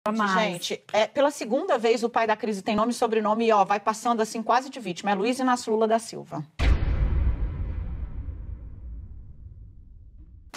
Gente, pela segunda vez o pai da crise tem nome e sobrenome e vai passando assim quase de vítima. É Luiz Inácio Lula da Silva.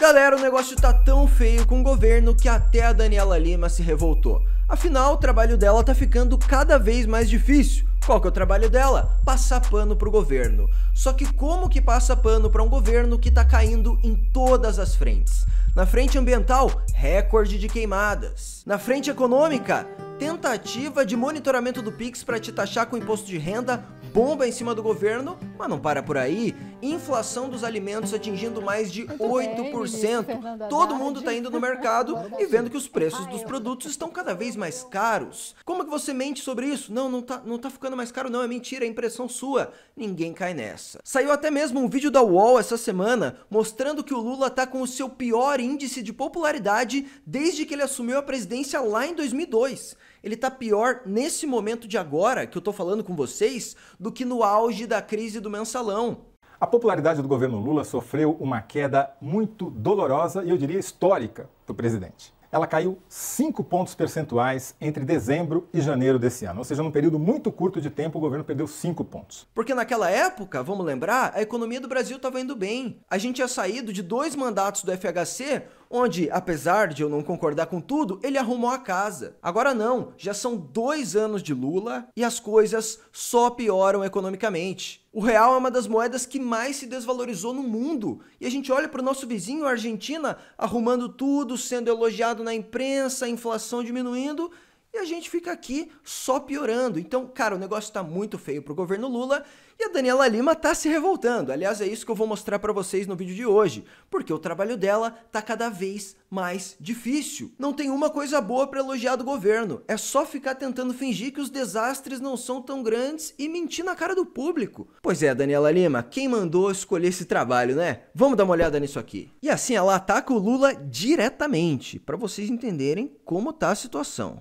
Galera, o negócio tá tão feio com o governo que até a Daniela Lima se revoltou. Afinal, o trabalho dela tá ficando cada vez mais difícil. Qual que é o trabalho dela? Passar pano pro governo. Só que como que passa pano para um governo que tá caindo em todas as frentes? Na frente ambiental, recorde de queimadas. Na frente econômica, tentativa de monitoramento do Pix para te taxar com imposto de renda, bomba em cima do governo, mas não para por aí. Inflação dos alimentos atingindo mais de 8%. Todo mundo tá indo no mercado e vendo que os preços dos produtos estão cada vez mais caros. Como que você mente sobre isso? Não tá ficando mais caro não, é mentira, é impressão sua. Ninguém cai nessa. Saiu até mesmo um vídeo da UOL essa semana mostrando que o Lula tá com o seu pior índice de popularidade desde que ele assumiu a presidência lá em 2002. Ele tá pior nesse momento de agora, que eu tô falando com vocês, do que no auge da crise do mensalão. A popularidade do governo Lula sofreu uma queda muito dolorosa e eu diria histórica do presidente. Ela caiu 5 pontos percentuais entre dezembro e janeiro desse ano. Ou seja, num período muito curto de tempo, o governo perdeu 5 pontos. Porque naquela época, vamos lembrar, a economia do Brasil estava indo bem. A gente tinha saído de 2 mandatos do FHC, onde, apesar de eu não concordar com tudo, ele arrumou a casa. Agora não, já são 2 anos de Lula e as coisas só pioram economicamente. O real é uma das moedas que mais se desvalorizou no mundo. E a gente olha para o nosso vizinho, a Argentina, arrumando tudo, sendo elogiado na imprensa, a inflação diminuindo, e a gente fica aqui só piorando. Então, cara, o negócio tá muito feio pro governo Lula e a Daniela Lima tá se revoltando. Aliás, é isso que eu vou mostrar pra vocês no vídeo de hoje, porque o trabalho dela tá cada vez mais difícil. Não tem uma coisa boa pra elogiar do governo. É só ficar tentando fingir que os desastres não são tão grandes e mentir na cara do público. Pois é, Daniela Lima, quem mandou escolher esse trabalho, né? Vamos dar uma olhada nisso aqui. E assim, ela ataca o Lula diretamente, pra vocês entenderem como tá a situação.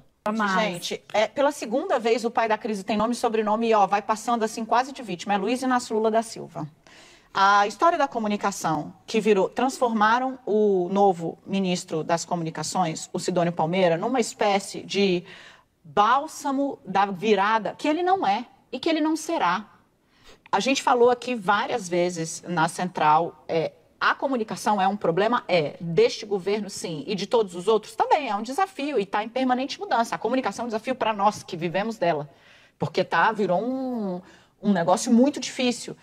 Gente, pela segunda vez o pai da crise tem nome e sobrenome e vai passando assim quase de vítima. É Luiz Inácio Lula da Silva. A história da comunicação que transformaram o novo ministro das comunicações, o Sidônio Palmeira, numa espécie de bálsamo da virada, que ele não é e que ele não será. A gente falou aqui várias vezes na Central, a comunicação é um problema? Deste governo, sim. E de todos os outros? Também. É um desafio e está em permanente mudança. A comunicação é um desafio para nós que vivemos dela. Porque virou um negócio muito difícil.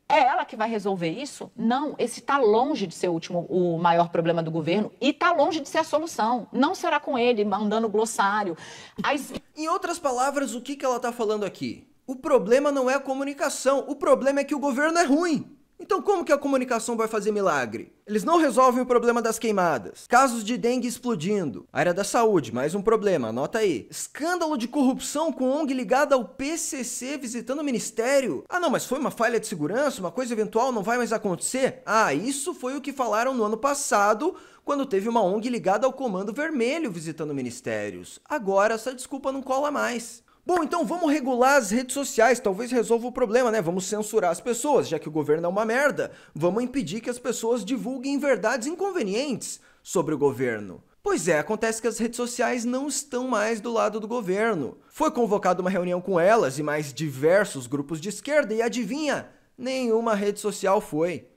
É ela que vai resolver isso? Não. Esse está longe de ser o maior problema do governo e está longe de ser a solução. Não será com ele mandando glossário. Em outras palavras, o que ela está falando aqui? O problema não é a comunicação. O problema é que o governo é ruim. Então como que a comunicação vai fazer milagre? Eles não resolvem o problema das queimadas, casos de dengue explodindo, área da saúde, mais um problema, anota aí. Escândalo de corrupção com ONG ligada ao PCC visitando o ministério. Ah não, mas foi uma falha de segurança, uma coisa eventual, não vai mais acontecer? Ah, isso foi o que falaram no ano passado, quando teve uma ONG ligada ao Comando Vermelho visitando ministérios. Agora essa desculpa não cola mais. Bom, então vamos regular as redes sociais, talvez resolva o problema, né? Vamos censurar as pessoas, já que o governo é uma merda. Vamos impedir que as pessoas divulguem verdades inconvenientes sobre o governo. Pois é, acontece que as redes sociais não estão mais do lado do governo. Foi convocada uma reunião com elas e mais diversos grupos de esquerda e adivinha? Nenhuma rede social foi.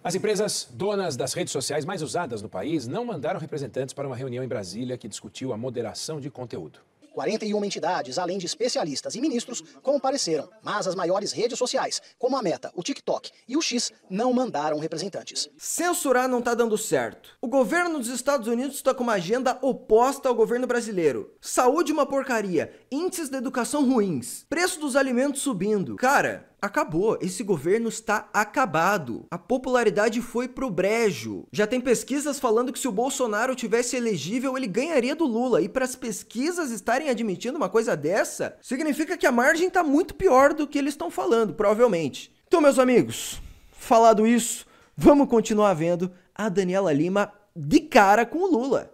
As empresas donas das redes sociais mais usadas no país não mandaram representantes para uma reunião em Brasília que discutiu a moderação de conteúdo. 41 entidades, além de especialistas e ministros, compareceram, mas as maiores redes sociais, como a Meta, o TikTok e o X, não mandaram representantes. Censurar não tá dando certo. O governo dos Estados Unidos está com uma agenda oposta ao governo brasileiro. Saúde uma porcaria, índices da educação ruins, preço dos alimentos subindo. Cara, acabou, esse governo está acabado. A popularidade foi pro brejo. Já tem pesquisas falando que se o Bolsonaro tivesse elegível, ele ganharia do Lula. E para as pesquisas estarem admitindo uma coisa dessa, significa que a margem tá muito pior do que eles estão falando, provavelmente. Então, meus amigos, falado isso, vamos continuar vendo a Daniela Lima de cara com o Lula.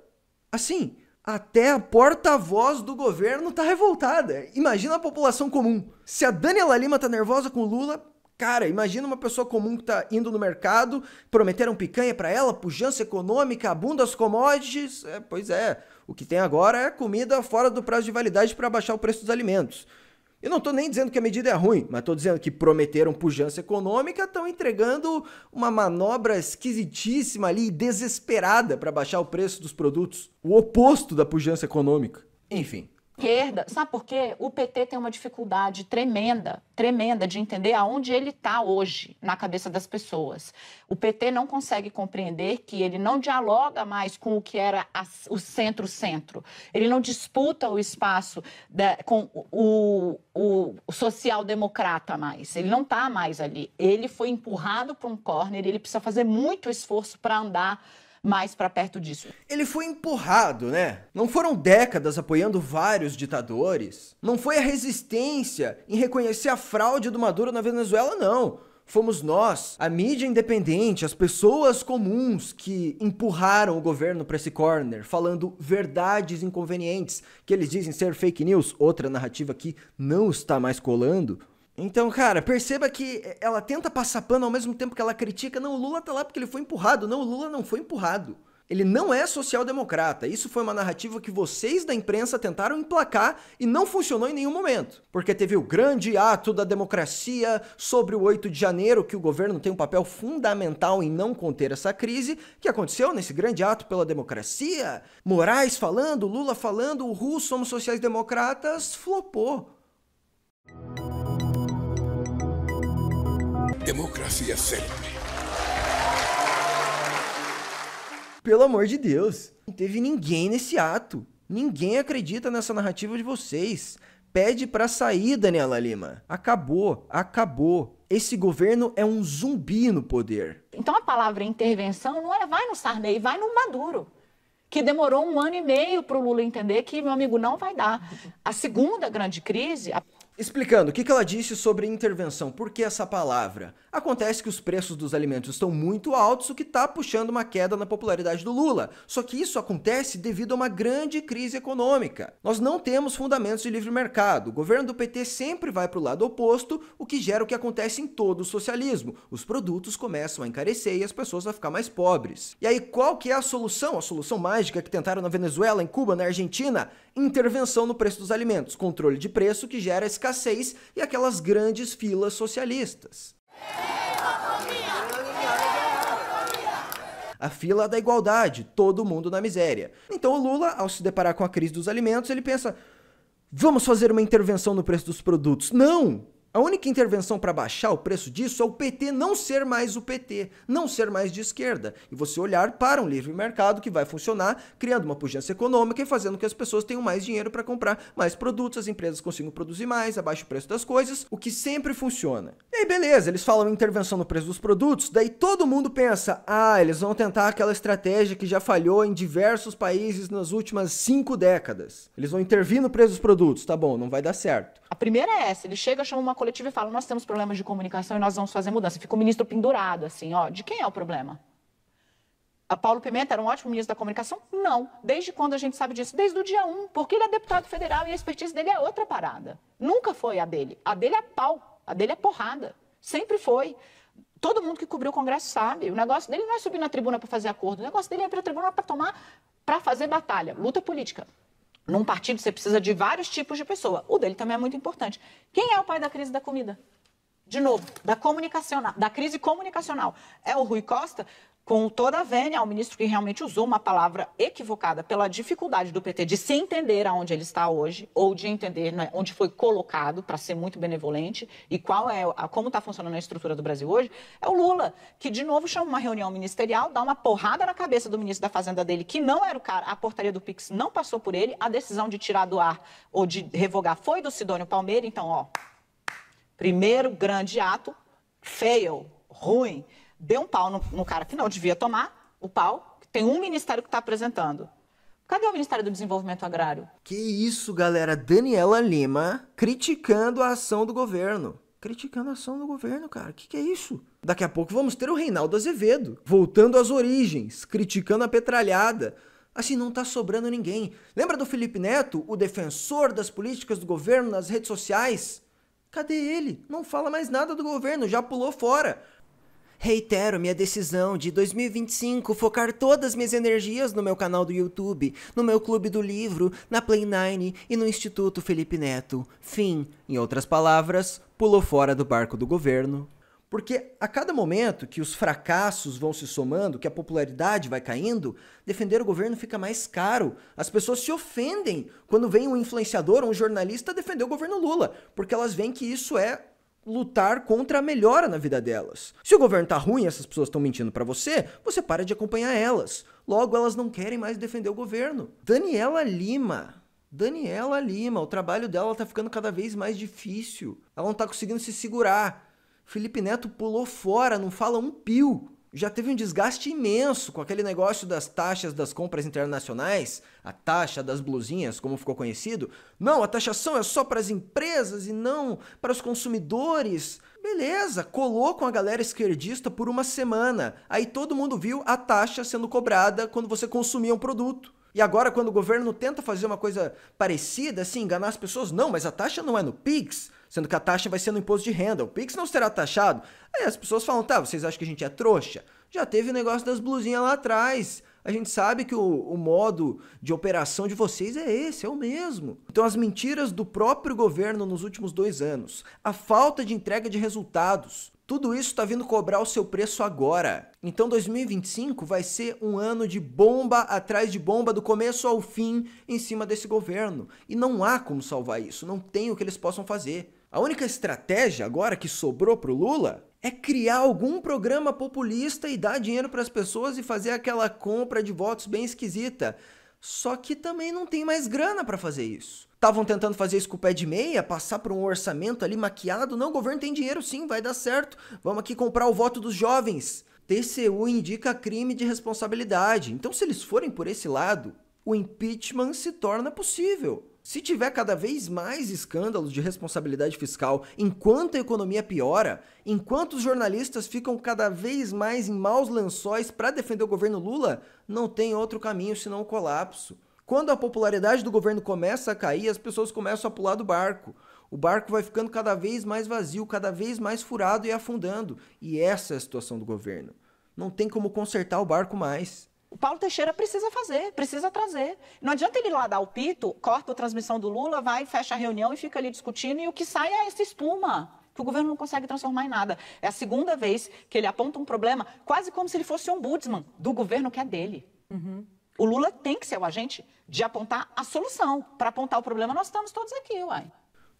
Assim, até a porta-voz do governo tá revoltada. Imagina a população comum. Se a Daniela Lima tá nervosa com o Lula, cara, imagina uma pessoa comum que tá indo no mercado, prometeram picanha pra ela, pujança econômica, abunda as commodities. Pois é, O que tem agora é comida fora do prazo de validade para baixar o preço dos alimentos. Eu não tô nem dizendo que a medida é ruim, mas tô dizendo que prometeram pujança econômica, estão entregando uma manobra esquisitíssima ali, desesperada para baixar o preço dos produtos. O oposto da pujança econômica. Enfim. Esquerda, sabe por quê? O PT tem uma dificuldade tremenda de entender aonde ele está hoje na cabeça das pessoas. O PT não consegue compreender que ele não dialoga mais com o que era o centro-centro. Ele não disputa o espaço com o social-democrata mais. Ele não está mais ali. Ele foi empurrado para um corner, ele precisa fazer muito esforço para andar mais para perto disso. Ele foi empurrado, né? Não foram décadas apoiando vários ditadores. Não foi a resistência em reconhecer a fraude do Maduro na Venezuela, não. Fomos nós, a mídia independente, as pessoas comuns que empurraram o governo para esse corner, falando verdades inconvenientes, que eles dizem ser fake news, outra narrativa que não está mais colando. Então, cara, perceba que ela tenta passar pano ao mesmo tempo que ela critica. Não, o Lula tá lá porque ele foi empurrado. Não, o Lula não foi empurrado. Ele não é social-democrata. Isso foi uma narrativa que vocês da imprensa tentaram emplacar e não funcionou em nenhum momento. Porque teve o grande ato da democracia sobre o 8 de janeiro, que o governo tem um papel fundamental em não conter essa crise, que aconteceu nesse grande ato pela democracia. Moraes falando, Lula falando, o Ru, somos sociais-democratas, flopou. Democracia sempre. Pelo amor de Deus, não teve ninguém nesse ato. Ninguém acredita nessa narrativa de vocês. Pede pra sair, Daniela Lima. Acabou, acabou. Esse governo é um zumbi no poder. Então a palavra intervenção não é vai no Sarney, vai no Maduro, que demorou 1 ano e meio para o Lula entender que, meu amigo, não vai dar. A segunda grande crise... Explicando, o que ela disse sobre intervenção, por que essa palavra? Acontece que os preços dos alimentos estão muito altos, o que está puxando uma queda na popularidade do Lula. Só que isso acontece devido a uma grande crise econômica. Nós não temos fundamentos de livre mercado. O governo do PT sempre vai para o lado oposto, o que gera o que acontece em todo o socialismo. Os produtos começam a encarecer e as pessoas vão ficar mais pobres. E aí, qual que é a solução? A solução mágica que tentaram na Venezuela, em Cuba, na Argentina? Intervenção no preço dos alimentos. Controle de preço que gera escassez e aquelas grandes filas socialistas. A fila da igualdade, todo mundo na miséria. Então o Lula, ao se deparar com a crise dos alimentos, ele pensa, vamos fazer uma intervenção no preço dos produtos. Não! A única intervenção para baixar o preço disso é o PT não ser mais o PT, não ser mais de esquerda, e você olhar para um livre mercado que vai funcionar, criando uma pujança econômica e fazendo com que as pessoas tenham mais dinheiro para comprar mais produtos, as empresas consigam produzir mais, abaixa o preço das coisas, o que sempre funciona. E aí beleza, eles falam em intervenção no preço dos produtos, daí todo mundo pensa, eles vão tentar aquela estratégia que já falhou em diversos países nas últimas 5 décadas. Eles vão intervir no preço dos produtos, tá bom, não vai dar certo. A primeira é essa, ele chega, chama uma coletiva e fala, nós temos problemas de comunicação e nós vamos fazer mudança. Fica o ministro pendurado, assim, de quem é o problema? A Paulo Pimenta era um ótimo ministro da comunicação? Não. Desde quando a gente sabe disso? Desde o dia 1, porque ele é deputado federal e a expertise dele é outra parada. Nunca foi a dele. A dele é pau, a dele é porrada. Sempre foi. Todo mundo que cobriu o Congresso sabe. O negócio dele não é subir na tribuna para fazer acordo. O negócio dele é ir para a tribuna para fazer batalha, luta política. Num partido você precisa de vários tipos de pessoa. O dele também é muito importante. Quem é o pai da crise da comida? De novo, da crise comunicacional. É o Rui Costa, com toda a vênia, o ministro que realmente usou uma palavra equivocada pela dificuldade do PT de se entender aonde ele está hoje, ou de entender onde foi colocado, para ser muito benevolente, e como está funcionando a estrutura do Brasil hoje, é o Lula, que de novo chama uma reunião ministerial, dá uma porrada na cabeça do ministro da Fazenda dele, que não era o cara, a portaria do Pix não passou por ele, a decisão de tirar do ar ou de revogar foi do Sidônio Palmeira, então, primeiro grande ato, fail, ruim, deu um pau no cara que não devia tomar o pau. Tem um ministério que está apresentando. Cadê o Ministério do Desenvolvimento Agrário? Que isso, galera? Daniela Lima criticando a ação do governo. Criticando a ação do governo, cara. Que é isso? Daqui a pouco vamos ter o Reinaldo Azevedo voltando às origens, criticando a petralhada. Assim, não tá sobrando ninguém. Lembra do Felipe Neto, o defensor das políticas do governo nas redes sociais? Cadê ele? Não fala mais nada do governo, já pulou fora. Reitero minha decisão de 2025 focar todas minhas energias no meu canal do YouTube, no meu clube do livro, na Play 9 e no Instituto Felipe Neto. Fim. Em outras palavras, pulou fora do barco do governo. Porque a cada momento que os fracassos vão se somando, que a popularidade vai caindo, defender o governo fica mais caro. As pessoas se ofendem quando vem um influenciador ou um jornalista defender o governo Lula, porque elas veem que isso é lutar contra a melhora na vida delas. Se o governo tá ruim e essas pessoas estão mentindo pra você, você para de acompanhar elas. Logo, elas não querem mais defender o governo. Daniela Lima, o trabalho dela tá ficando cada vez mais difícil. Ela não tá conseguindo se segurar. Felipe Neto pulou fora, não fala um pio. Já teve um desgaste imenso com aquele negócio das taxas das compras internacionais, a taxa das blusinhas, como ficou conhecido. Não, a taxação é só para as empresas e não para os consumidores. Beleza, colou com a galera esquerdista por uma semana. Aí todo mundo viu a taxa sendo cobrada quando você consumia um produto. E agora, quando o governo tenta fazer uma coisa parecida, assim, enganar as pessoas, não, mas a taxa não é no Pix, sendo que a taxa vai ser no imposto de renda, o Pix não será taxado. Aí as pessoas falam, tá, vocês acham que a gente é trouxa? Já teve o negócio das blusinhas lá atrás. A gente sabe que o modo de operação de vocês é esse, é o mesmo. Então as mentiras do próprio governo nos últimos 2 anos, a falta de entrega de resultados, tudo isso está vindo cobrar o seu preço agora. Então 2025 vai ser um ano de bomba atrás de bomba do começo ao fim em cima desse governo. E não há como salvar isso, não tem o que eles possam fazer. A única estratégia agora que sobrou pro Lula é criar algum programa populista e dar dinheiro para as pessoas e fazer aquela compra de votos bem esquisita. Só que também não tem mais grana para fazer isso. Estavam tentando fazer isso com o pé de meia, passar por um orçamento ali maquiado. Não, o governo tem dinheiro sim, vai dar certo. Vamos aqui comprar o voto dos jovens. TCU indica crime de responsabilidade. Então, se eles forem por esse lado, o impeachment se torna possível. Se tiver cada vez mais escândalos de responsabilidade fiscal enquanto a economia piora, enquanto os jornalistas ficam cada vez mais em maus lençóis para defender o governo Lula, não tem outro caminho senão o colapso. Quando a popularidade do governo começa a cair, as pessoas começam a pular do barco. O barco vai ficando cada vez mais vazio, cada vez mais furado e afundando. E essa é a situação do governo. Não tem como consertar o barco mais. O Paulo Teixeira precisa fazer, precisa trazer. Não adianta ele ir lá dar o pito, corta a transmissão do Lula, vai, fecha a reunião e fica ali discutindo, e o que sai é essa espuma, que o governo não consegue transformar em nada. É a segunda vez que ele aponta um problema, quase como se ele fosse ombudsman do governo que é dele. O Lula tem que ser o agente de apontar a solução. Para apontar o problema, nós estamos todos aqui, uai.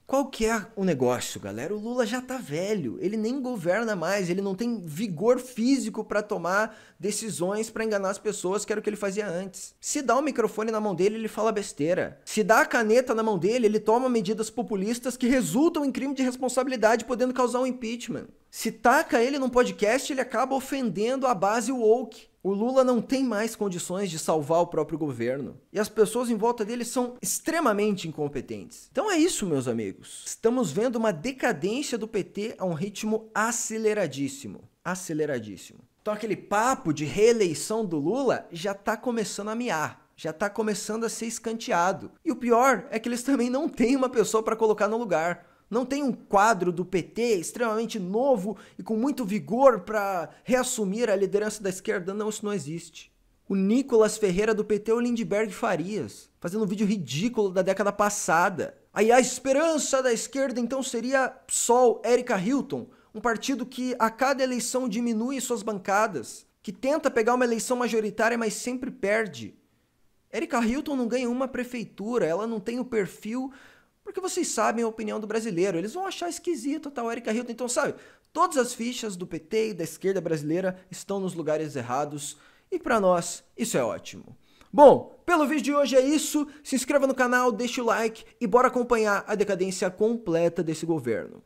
Qual que é o negócio, galera? O Lula já tá velho, ele nem governa mais, ele não tem vigor físico para tomar decisões para enganar as pessoas, que era o que ele fazia antes. Se dá o microfone na mão dele, ele fala besteira. Se dá a caneta na mão dele, ele toma medidas populistas que resultam em crime de responsabilidade, podendo causar um impeachment. Se taca ele num podcast, ele acaba ofendendo a base woke. O Lula não tem mais condições de salvar o próprio governo. E as pessoas em volta dele são extremamente incompetentes. Então é isso, meus amigos. Estamos vendo uma decadência do PT a um ritmo aceleradíssimo. Aceleradíssimo. Então aquele papo de reeleição do Lula já tá começando a miar. Já tá começando a ser escanteado. E o pior é que eles também não têm uma pessoa para colocar no lugar. Não tem um quadro do PT extremamente novo e com muito vigor para reassumir a liderança da esquerda. Não, isso não existe. O Nicolas Ferreira do PT é o Lindbergh Farias, fazendo um vídeo ridículo da década passada. Aí a esperança da esquerda então seria PSOL, Erika Hilton, um partido que a cada eleição diminui suas bancadas, que tenta pegar uma eleição majoritária, mas sempre perde. Erika Hilton não ganha uma prefeitura, ela não tem o perfil... Porque vocês sabem a opinião do brasileiro. Eles vão achar esquisito a tal Erika Hilton. Então, sabe, todas as fichas do PT e da esquerda brasileira estão nos lugares errados. E pra nós, isso é ótimo. Bom, pelo vídeo de hoje é isso. Se inscreva no canal, deixe o like e bora acompanhar a decadência completa desse governo.